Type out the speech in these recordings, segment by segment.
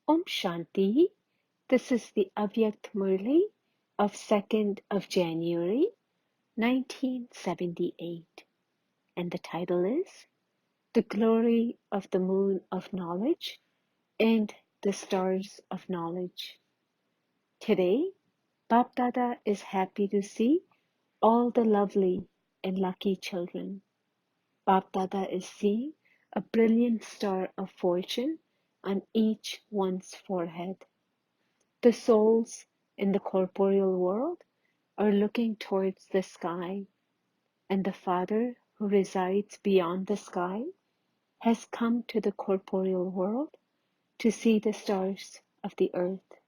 Om Shanti. This is the Avyakt Murli of 2nd of January, 1978. And the title is The Glory of the Moon of Knowledge and the Stars of Knowledge. Today, Bap Dada is happy to see all the lovely and lucky children. Bap Dada is seeing a brilliant star of fortune on each one's forehead. The souls in the corporeal world are looking towards the sky, and the Father who resides beyond the sky has come to the corporeal world to see the stars of the earth.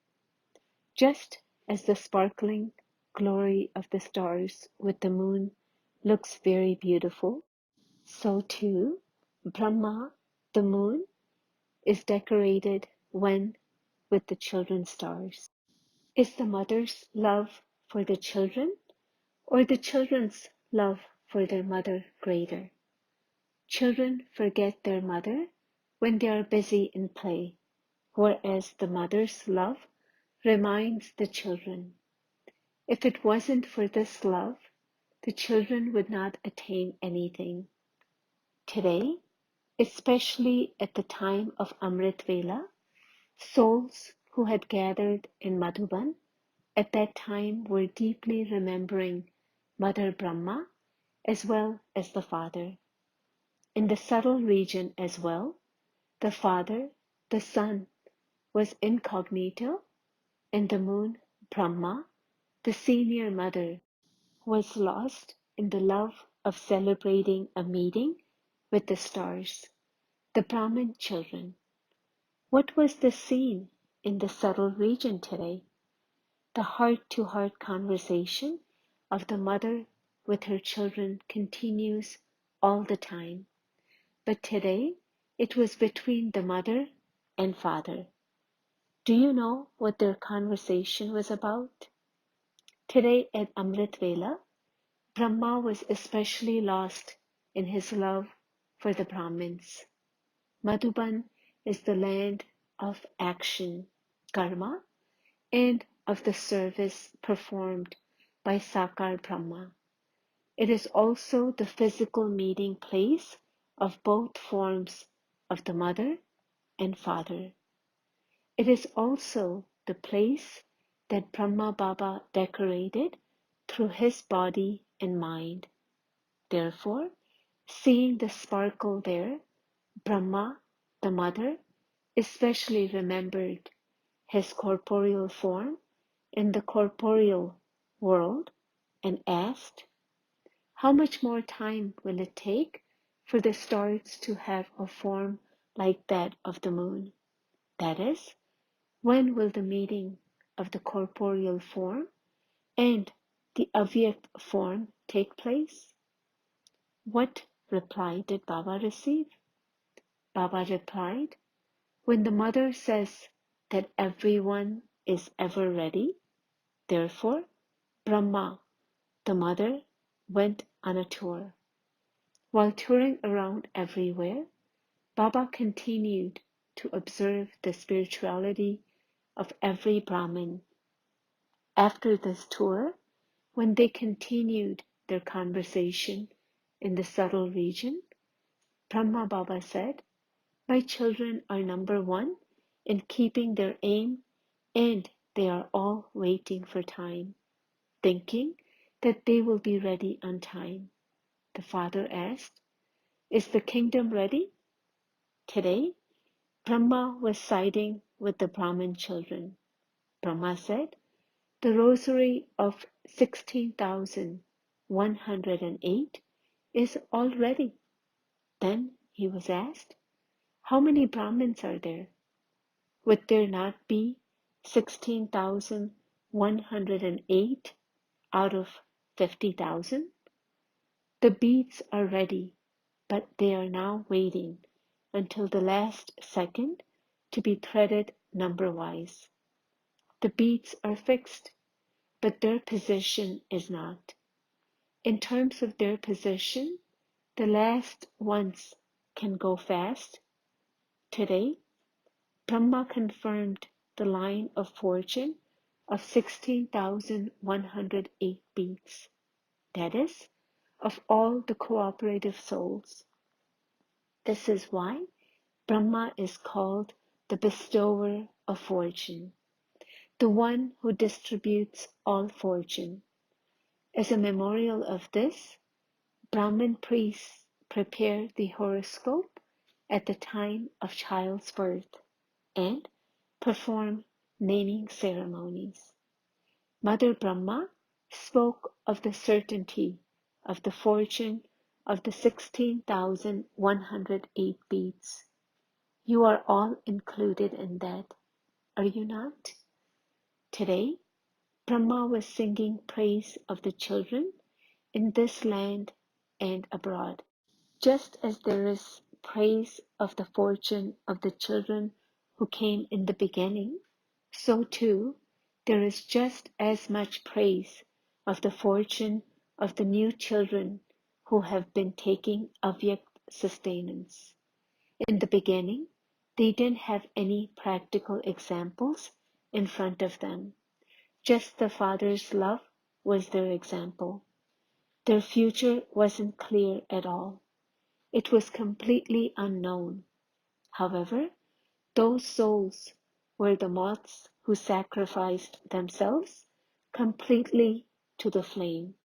Just as the sparkling glory of the stars with the moon looks very beautiful, so too Brahma, the moon, is decorated when with the children's stars. Is the mother's love for the children or the children's love for their mother greater? Children forget their mother when they are busy in play, whereas the mother's love reminds the children. If it wasn't for this love, the children would not attain anything. Today, especially at the time of Amrit Vela, souls who had gathered in Madhuban at that time were deeply remembering Mother Brahma as well as the Father. In the subtle region as well, the Father, the Son, was incognito, and the moon, Brahma, the senior mother, was lost in the love of celebrating a meeting with the stars, the Brahmin children. What was the scene in the subtle region today? The heart-to-heart conversation of the mother with her children continues all the time. But today, it was between the mother and father. Do you know what their conversation was about? Today at Amrit Vela, Brahma was especially lost in his love for the Brahmins. Madhuban is the land of action, karma, and of the service performed by Sakar Brahma. It is also the physical meeting place of both forms of the mother and father. It is also the place that Brahma Baba decorated through his body and mind. Therefore, seeing the sparkle there, Brahma, the mother, especially remembered his corporeal form in the corporeal world and asked, how much more time will it take for the stars to have a form like that of the moon? That is, when will the meeting of the corporeal form and the Avyakt form take place? What reply did Baba receive? Baba replied, when the mother says that everyone is ever ready, therefore Brahma, the mother, went on a tour. While touring around everywhere, Baba continued to observe the spirituality of every Brahmin. After this tour, when they continued their conversation in the subtle region, Brahma Baba said, my children are number one in keeping their aim, and they are all waiting for time, thinking that they will be ready on time. The father asked, is the kingdom ready? Today, Brahma was siding with the Brahmin children. Brahma said, the rosary of 16,108 is all ready. Then he was asked, how many Brahmins are there? Would there not be 16,108 out of 50,000? The beads are ready, but they are now waiting until the last second to be threaded number-wise. The beads are fixed, but their position is not. In terms of their position, the last ones can go fast. Today, Brahma confirmed the line of fortune of 16,108 beings, that is, of all the cooperative souls. This is why Brahma is called the bestower of fortune, the one who distributes all fortune. As a memorial of this, Brahmin priests prepare the horoscope at the time of child's birth and perform naming ceremonies. Mother Brahma spoke of the certainty of the fortune of the 16,108 beads. You are all included in that, are you not? Today, Brahma was singing praise of the children in this land and abroad. Just as there is praise of the fortune of the children who came in the beginning, so too there is just as much praise of the fortune of the new children who have been taking Avyakt sustenance. In the beginning, they didn't have any practical examples in front of them. Just the Father's love was their example. Their future wasn't clear at all. It was completely unknown. However, those souls were the moths who sacrificed themselves completely to the flame.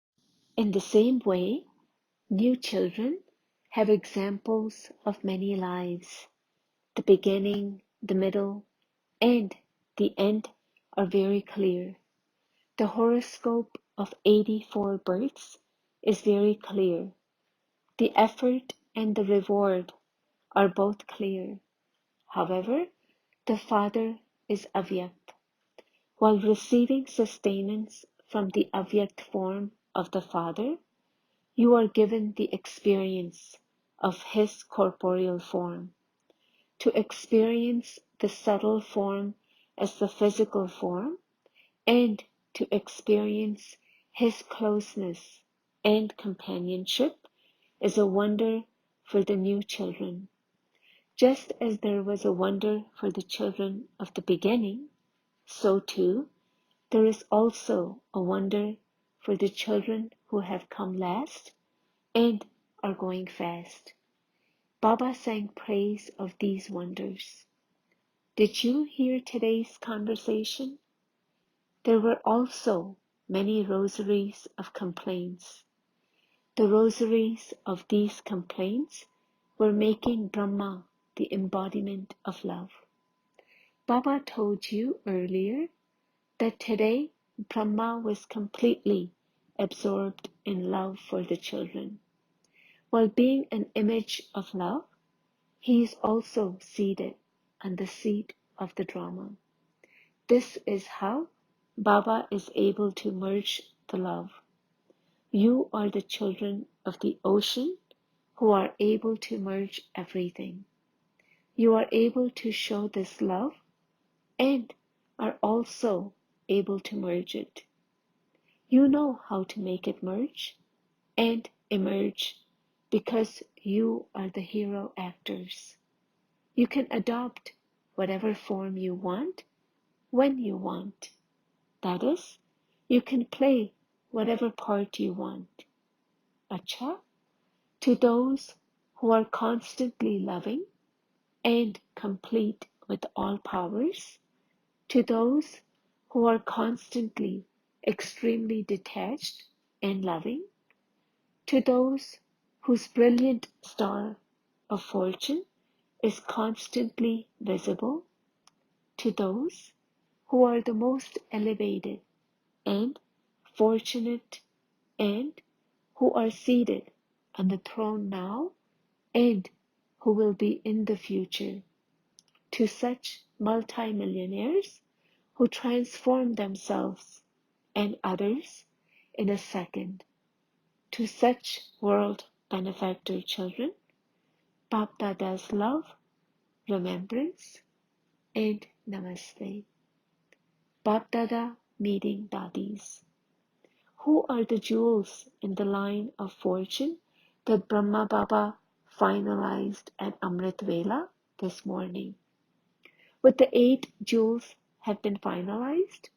In the same way, new children have examples of many lives. The beginning, the middle, and the end are very clear. The horoscope of 84 births is very clear. The effort and the reward are both clear. However, the Father is Avyakt. While receiving sustenance from the Avyakt form of the Father, you are given the experience of His corporeal form. To experience the subtle form as the physical form, and to experience His closeness and companionship is a wonder for the new children. Just as there was a wonder for the children of the beginning, so too there is also a wonder for the children who have come last and are going fast. Baba sang praise of these wonders. Did you hear today's conversation? There were also many rosaries of complaints. The rosaries of these complaints were making Brahma the embodiment of love. Baba told you earlier that today Brahma was completely absorbed in love for the children. While being an image of love, he is also seated on the seat of the drama. This is how Baba is able to merge the love. You are the children of the ocean who are able to merge everything. You are able to show this love and are also able to merge it. You know how to make it merge and emerge because you are the hero actors. You can adopt whatever form you want when you want. That is, you can play whatever part you want. Acha, to those who are constantly loving and complete with all powers, to those who are constantly extremely detached and loving, to those whose brilliant star of fortune is constantly visible, to those who are the most elevated and fortunate and who are seated on the throne now and who will be in the future, to such multimillionaires who transform themselves and others in a second, to such world benefactor children, Bap Dada's love, remembrance, and namaste. Bap Dada meeting Dadis. Who are the jewels in the line of fortune that Brahma Baba finalized at Amrit Vela this morning? Would the 8 jewels have been finalized?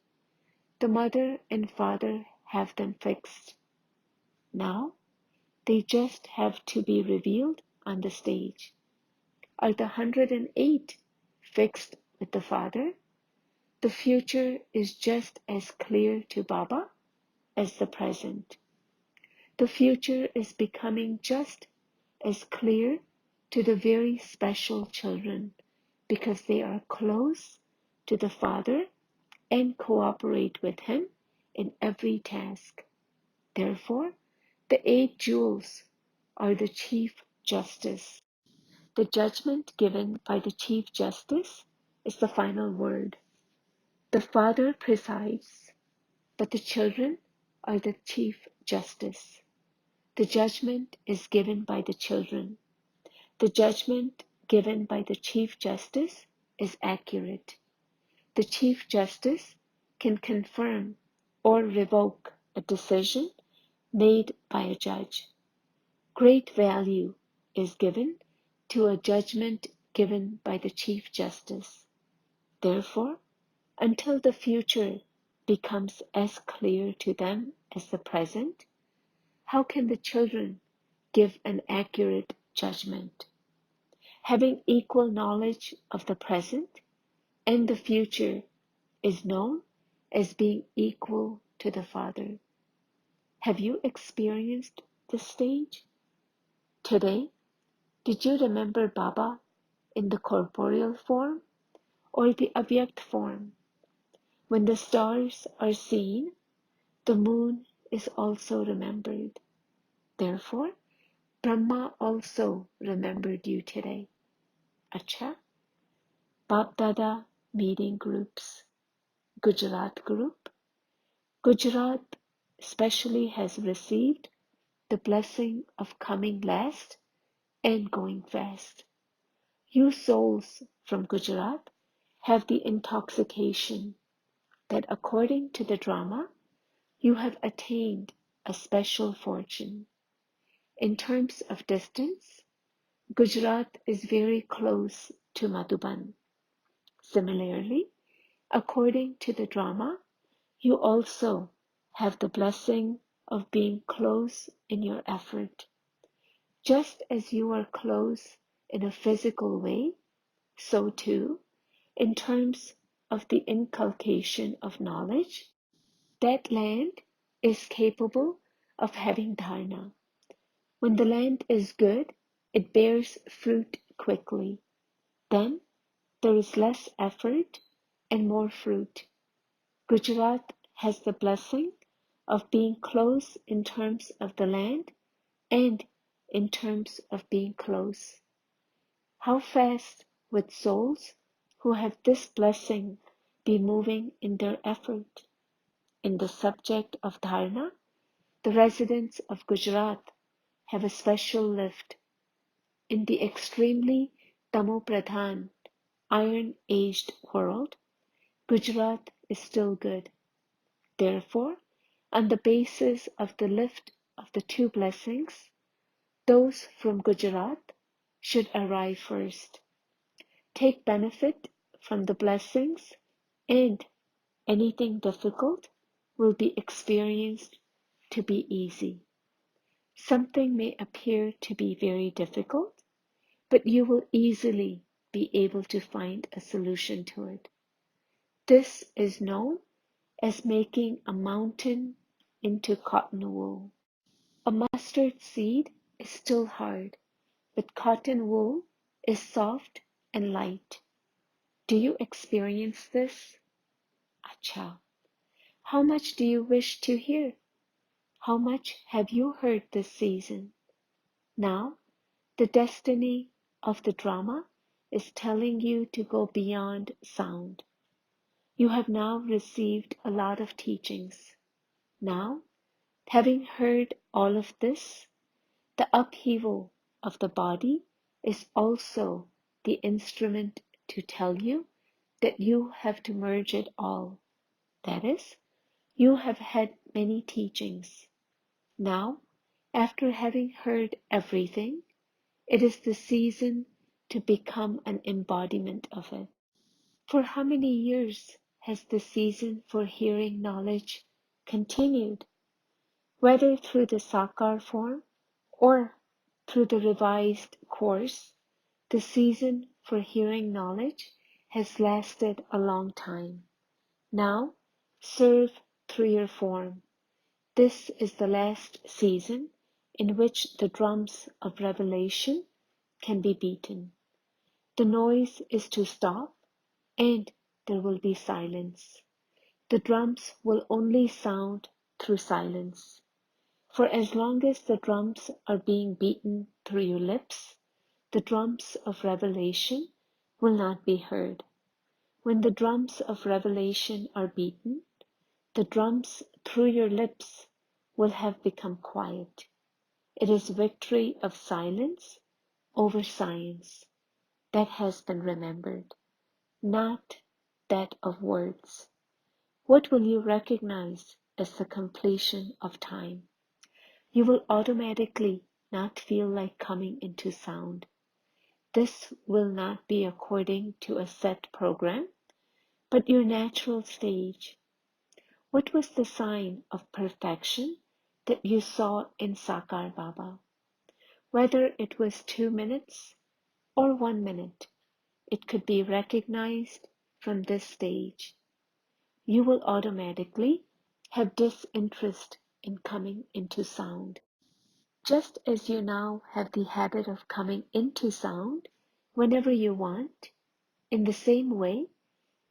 The mother and father have them fixed. Now they just have to be revealed on the stage. Are the 108 fixed with the father? The future is just as clear to Baba as the present. The future is becoming just as clear to the very special children because they are close to the Father and cooperate with Him in every task. Therefore, the 8 jewels are the Chief Justice. The judgment given by the Chief Justice is the final word. The Father presides, but the children are the Chief Justice. The judgment is given by the children. The judgment given by the Chief Justice is accurate. The Chief Justice can confirm or revoke a decision made by a judge. Great value is given to a judgment given by the Chief Justice. Therefore, until the future becomes as clear to them as the present, how can the children give an accurate judgment? Having equal knowledge of the present and the future is known as being equal to the Father. Have you experienced this stage? Today, did you remember Baba in the corporeal form or the Avyakt form? When the stars are seen, the moon is also remembered. Therefore, Brahma also remembered you today. Acha, Bap Dada meeting groups. Gujarat group. Gujarat especially has received the blessing of coming last and going fast. You souls from Gujarat have the intoxication that according to the drama, you have attained a special fortune. In terms of distance, Gujarat is very close to Madhuban. Similarly, according to the drama, you also have the blessing of being close in your effort. Just as you are close in a physical way, so too, in terms of the inculcation of knowledge, that land is capable of having dharana. When the land is good, it bears fruit quickly. Then there is less effort and more fruit. Gujarat has the blessing of being close in terms of the land and in terms of being close. How fast would souls who have this blessing be moving in their effort? In the subject of dharana, the residents of Gujarat have a special lift. In the extremely Tamopradhan, iron-aged world, Gujarat is still good. Therefore, on the basis of the lift of the 2 blessings, those from Gujarat should arrive first. Take benefit from the blessings, and anything difficult will be experienced to be easy. Something may appear to be very difficult, but you will easily be able to find a solution to it. This is known as making a mountain into cotton wool. A mustard seed is still hard, but cotton wool is soft and light. Do you experience this? Acha. How much do you wish to hear? How much have you heard this season? Now, the destiny of the drama is telling you to go beyond sound. You have now received a lot of teachings. Now, having heard all of this, the upheaval of the body is also the instrument to tell you that you have to merge it all. That is, you have had many teachings. Now, after having heard everything, it is the season to become an embodiment of it. For how many years has the season for hearing knowledge continued, whether through the Sakar form or through the revised course? The season for hearing knowledge has lasted a long time. Now, serve through your form. This is the last season in which the drums of revelation can be beaten. The noise is to stop, and there will be silence. The drums will only sound through silence. For as long as the drums are being beaten through your lips, the drums of revelation will not be heard. When the drums of revelation are beaten, the drums through your lips will have become quiet. It is victory of silence over science that has been remembered, not that of words. What will you recognize as the completion of time? You will automatically not feel like coming into sound. This will not be according to a set program, but your natural stage. What was the sign of perfection that you saw in Sakar Baba? Whether it was 2 minutes or 1 minute, it could be recognized from this stage. You will automatically have disinterest in coming into sound. Just as you now have the habit of coming into sound whenever you want, in the same way,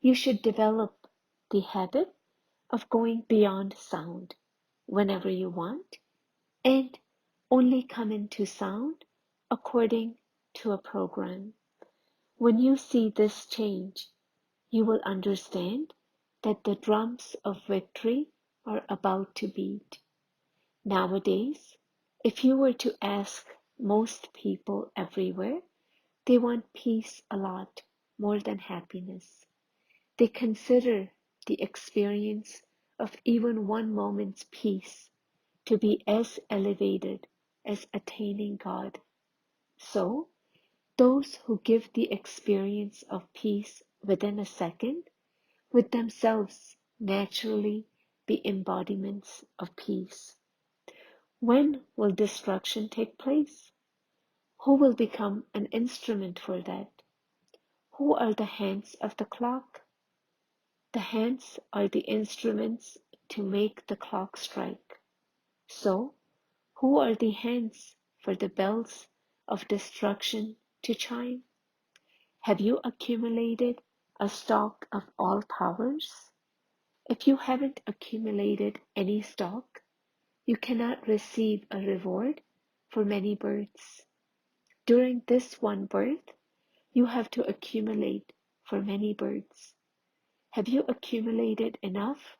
you should develop the habit of going beyond sound whenever you want and only come into sound according to a program. When you see this change, you will understand that the drums of victory are about to beat. Nowadays, if you were to ask most people everywhere, they want peace a lot more than happiness. They consider the experience of even 1 moment's peace to be as elevated as attaining God. So, those who give the experience of peace within a second would themselves naturally be embodiments of peace. When will destruction take place? Who will become an instrument for that? Who are the hands of the clock? The hands are the instruments to make the clock strike. So, who are the hands for the bells of destruction to chime? Have you accumulated a stock of all powers? If you haven't accumulated any stock, you cannot receive a reward for many births. During this one birth, you have to accumulate for many births. Have you accumulated enough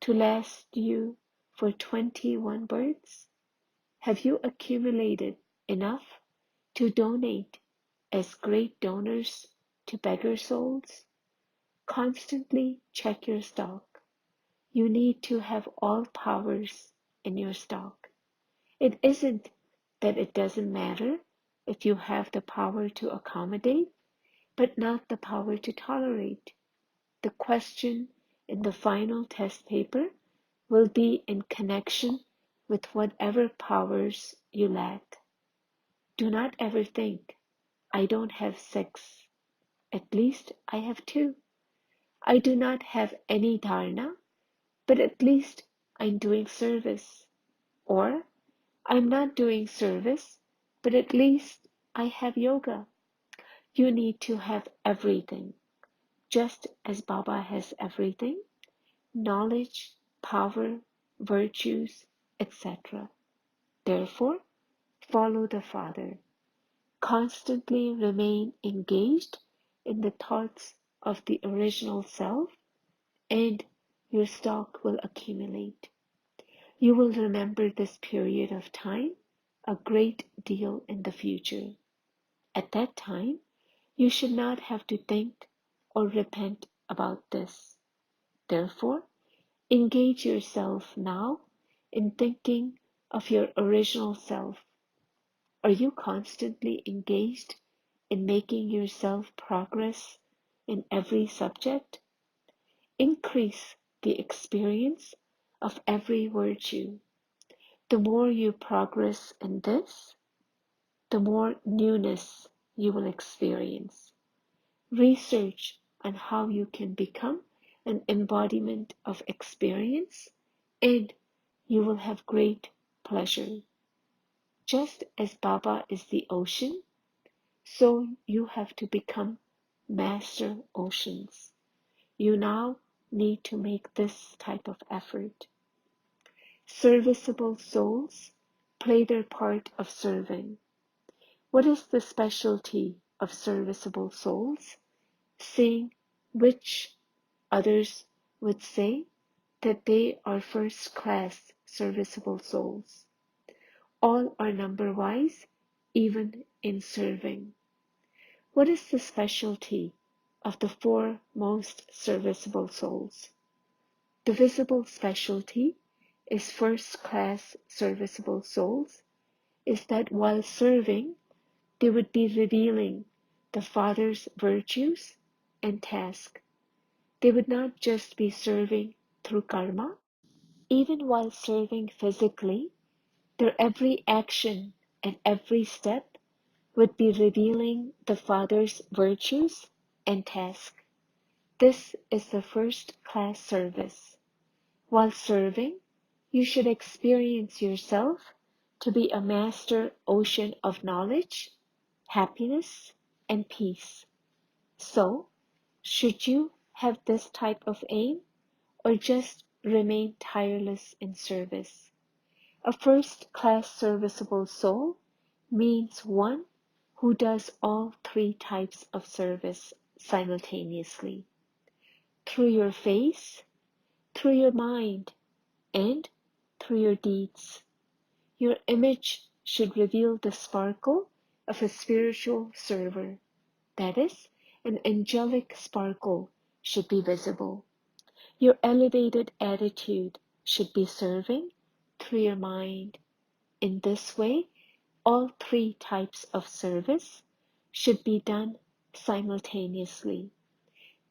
to last you for 21 births? Have you accumulated enough to donate as great donors to beggar souls? Constantly check your stock. You need to have all powers in your stock. It isn't that it doesn't matter if you have the power to accommodate, but not the power to tolerate. The question in the final test paper will be in connection with whatever powers you lack. Do not ever think, I don't have 6. At least I have 2. I do not have any dharana, but at least I'm doing service. Or, I'm not doing service, but at least I have yoga. You need to have everything, just as Baba has everything: knowledge, power, virtues, etc. Therefore, follow the Father. Constantly remain engaged in the thoughts of the original self, and your stock will accumulate. You will remember this period of time a great deal in the future. At that time, you should not have to think or repent about this. Therefore, engage yourself now in thinking of your original self. Are you constantly engaged in making yourself progress in every subject, increase the experience of every virtue. The more you progress in this, the more newness you will experience. Research on how you can become an embodiment of experience, and you will have great pleasure. Just as Baba is the ocean, so you have to become master oceans. You now need to make this type of effort. Serviceable souls play their part of serving. What is the specialty of serviceable souls? Seeing which others would say that they are first-class serviceable souls. All are number-wise, even in serving. What is the specialty of the four most serviceable souls? The visible specialty is first-class serviceable souls, is that while serving, they would be revealing the Father's virtues and task. They would not just be serving through karma. Even while serving physically, their every action and every step would be revealing the Father's virtues and task. This is the first-class service. While serving, you should experience yourself to be a master ocean of knowledge, happiness, and peace. So, should you have this type of aim, or just remain tireless in service? A first-class serviceable soul means one who does all three types of service simultaneously. Through your face, through your mind, and through your deeds. Your image should reveal the sparkle of a spiritual server. That is, an angelic sparkle should be visible. Your elevated attitude should be serving through your mind. In this way, all three types of service should be done simultaneously.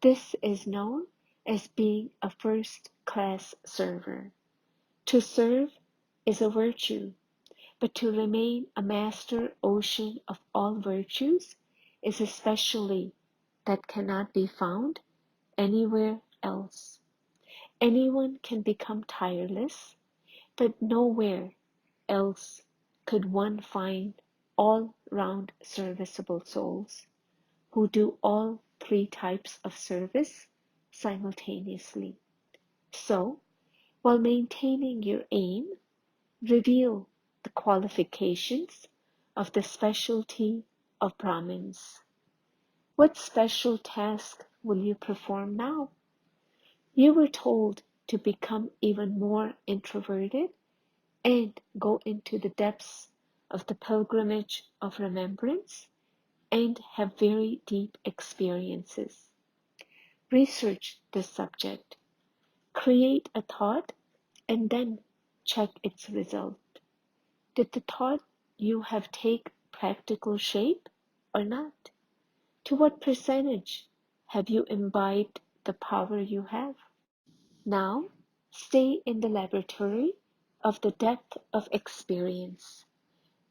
This is known as being a first-class server. To serve is a virtue, but to remain a master ocean of all virtues is a specialty that cannot be found anywhere else. Anyone can become tireless, but nowhere else could one find all-round serviceable souls who do all three types of service simultaneously. So, while maintaining your aim, reveal the qualifications of the specialty of Brahmins. What special task will you perform now? You were told to become even more introverted and go into the depths of the pilgrimage of remembrance and have very deep experiences. Research this subject. Create a thought and then check its result. Did the thought you have take practical shape or not? To what percentage have you imbibed the power you have? Now, stay in the laboratory of the depth of experience.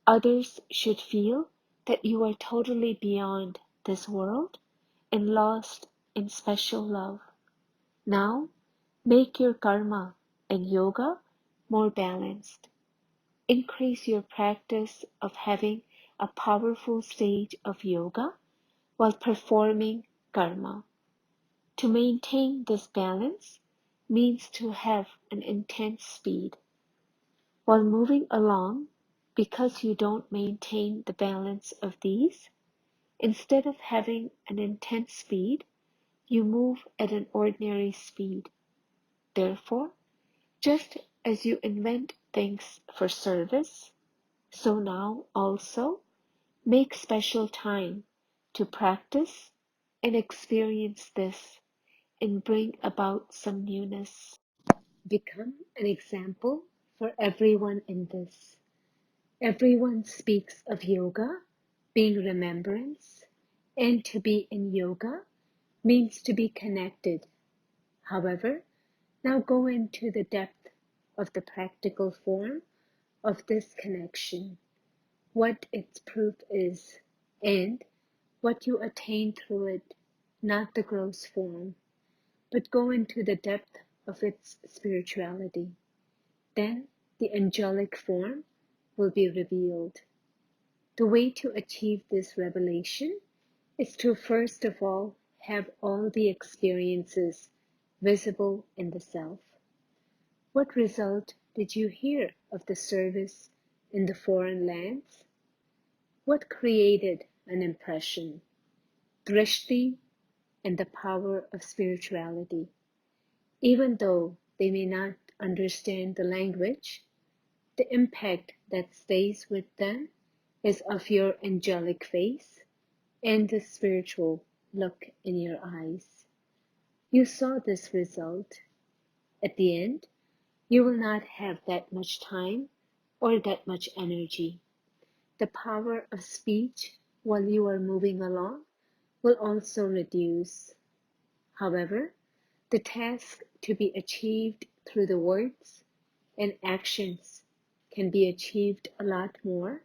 Others should feel that you are totally beyond this world and lost in special love. Now, make your karma and yoga more balanced. Increase your practice of having a powerful stage of yoga while performing karma. To maintain this balance means to have an intense speed. While moving along, because you don't maintain the balance of these, instead of having an intense speed, you move at an ordinary speed. Therefore, just as you invent things for service, so now also make special time to practice and experience this and bring about some newness. Become an example for everyone in this. Everyone speaks of yoga being remembrance, and to be in yoga means to be connected. However, now go into the depth of the practical form of this connection, what its proof is, and what you attain through it, not the gross form, but go into the depth of its spirituality. Then the angelic form will be revealed. The way to achieve this revelation is to first of all have all the experiences visible in the self. What result did you hear of the service in the foreign lands? What created an impression? Drishti and the power of spirituality. Even though they may not understand the language, the impact that stays with them is of your angelic face and the spiritual look in your eyes. You saw this result. At the end, you will not have that much time or that much energy. The power of speech while you are moving along will also reduce. However, the task to be achieved through the words and actions can be achieved a lot more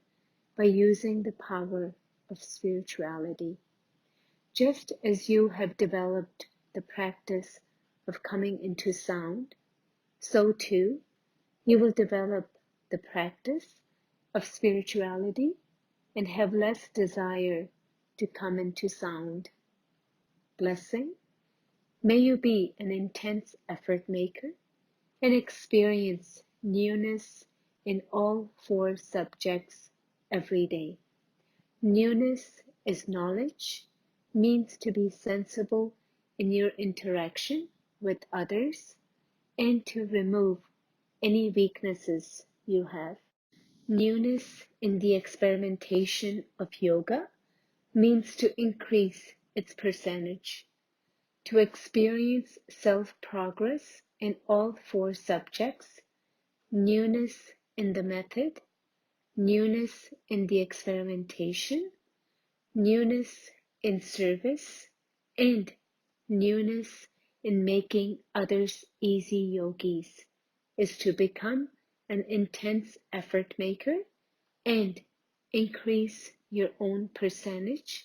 by using the power of spirituality. Just as you have developed the practice of coming into sound, so too you will develop the practice of spirituality and have less desire to come into sound. Blessing, may you be an intense effort maker and experience newness in all four subjects every day. Newness is knowledge, means to be sensible in your interaction with others and to remove any weaknesses you have. Newness in the experimentation of yoga means to increase its percentage, to experience self-progress in all four subjects, newness in the method, newness in the experimentation, newness in service, and newness in making others easy yogis is to become an intense effort maker and increase your own percentage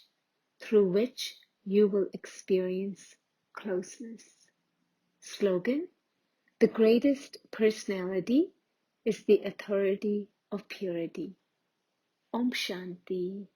through which you will experience closeness. Slogan: the greatest personality is the authority of purity. Om Shanti.